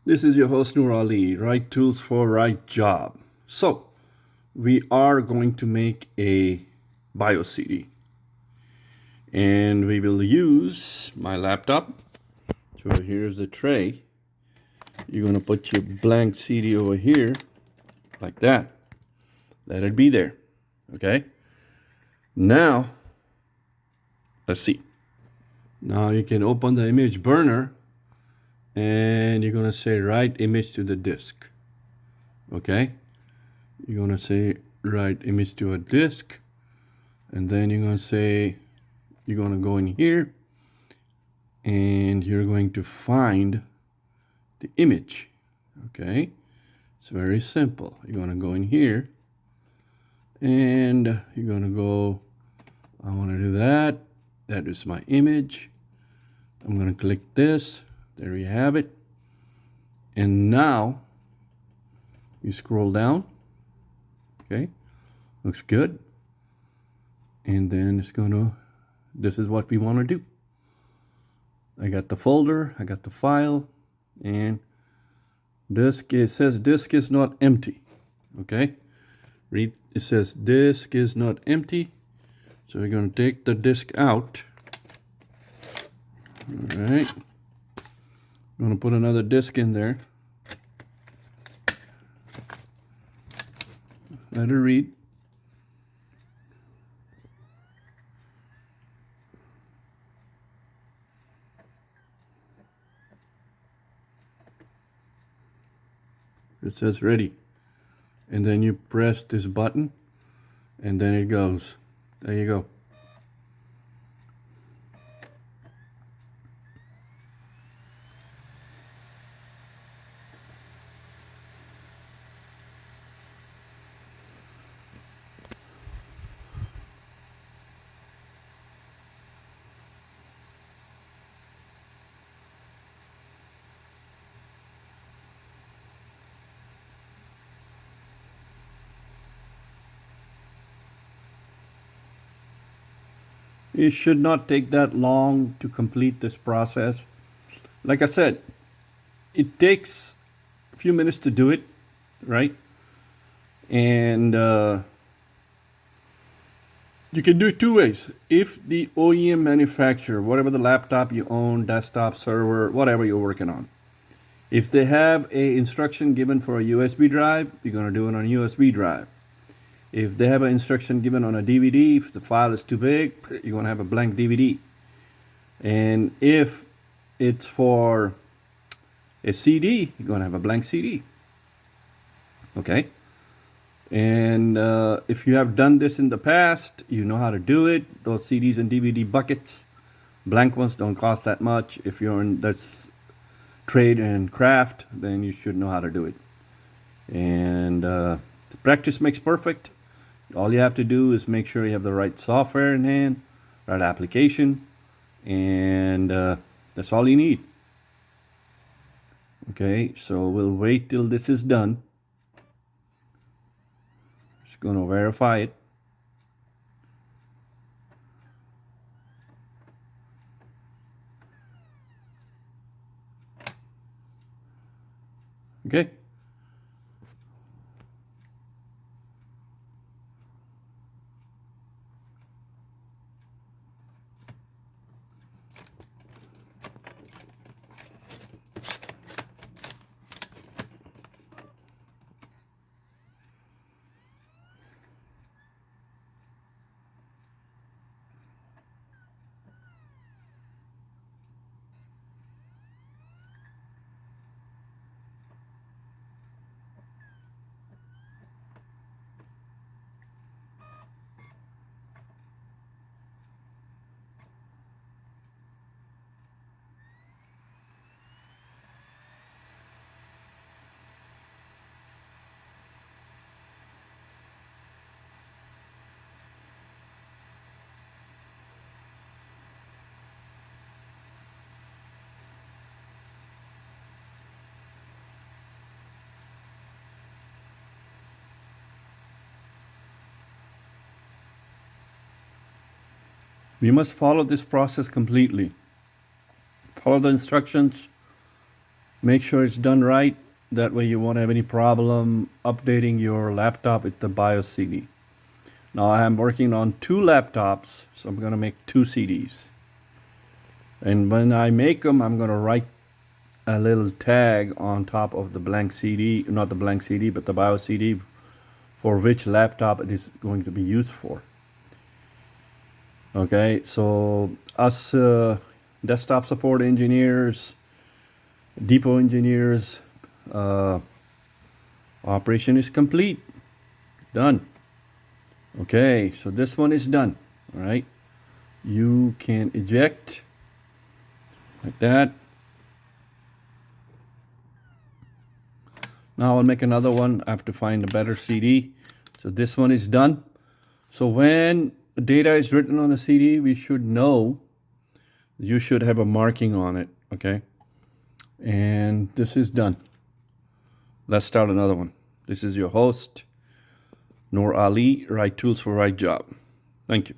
This is your host Noor Ali, right tools for right job. So we are going to make a BIOS CD and we will use my laptop. So here's the tray. You're going to put your blank CD over here like that. Let it be there. Okay. Now, let's see. Now you can open the image burner and you're going to say write image to the disk. Okay. You're going to say write image to a disk. And then you're going to say, you're going to go in here and you're going to find the image. Okay. It's very simple. You're going to go in here and you're going to go, I want to do that. That is my image. I'm going to click this. There you have it. And now you scroll down. Okay. Looks good. And then it's going to, this is what we want to do. I got the folder, I got the file, and disk, it says disk is not empty. Okay. Read, it says disk is not empty. So we're going to take the disk out. All right. I'm going to put another disk in there. Let it read. It says ready. And then you press this button and then it goes. There you go. It should not take that long to complete this process. Like I said, it takes a few minutes to do it, right? And you can do it two ways. If the OEM manufacturer, whatever the laptop you own, desktop, server, whatever you're working on, if they have a instruction given for a USB drive, you're going to do it on a USB drive. If they have an instruction given on a DVD, if the file is too big, you're going to have a blank DVD. And if it's for a CD, you're going to have a blank CD. Okay. And if you have done this in the past, you know how to do it. Those CDs and DVD buckets, blank ones don't cost that much. If you're in that's trade and craft, then you should know how to do it. And practice makes perfect. All you have to do is make sure you have the right software in hand, right application, and that's all you need. Okay, so we'll wait till this is done. Just going to verify it. Okay. We must follow this process completely. Follow the instructions Make sure it's done right. That way you won't have any problem updating your laptop with the BIOS CD. Now I am working on 2 laptops, so I'm going to make 2 CDs. And when I make them, I'm going to write a little tag on top of the blank CD, not the blank CD, but the BIOS CD, for which laptop it is going to be used for. Okay, so us desktop support engineers, depot engineers, operation is complete. Done. Okay, so this one is done. All right, you can eject like that. Now I'll make another one. I have to find a better CD. So this one is done. So when data is written on the CD, we should know, you should have a marking on it, okay? And this is done. Let's start another one. This is your host, Noor Ali, Right Tools for Right Job. Thank you.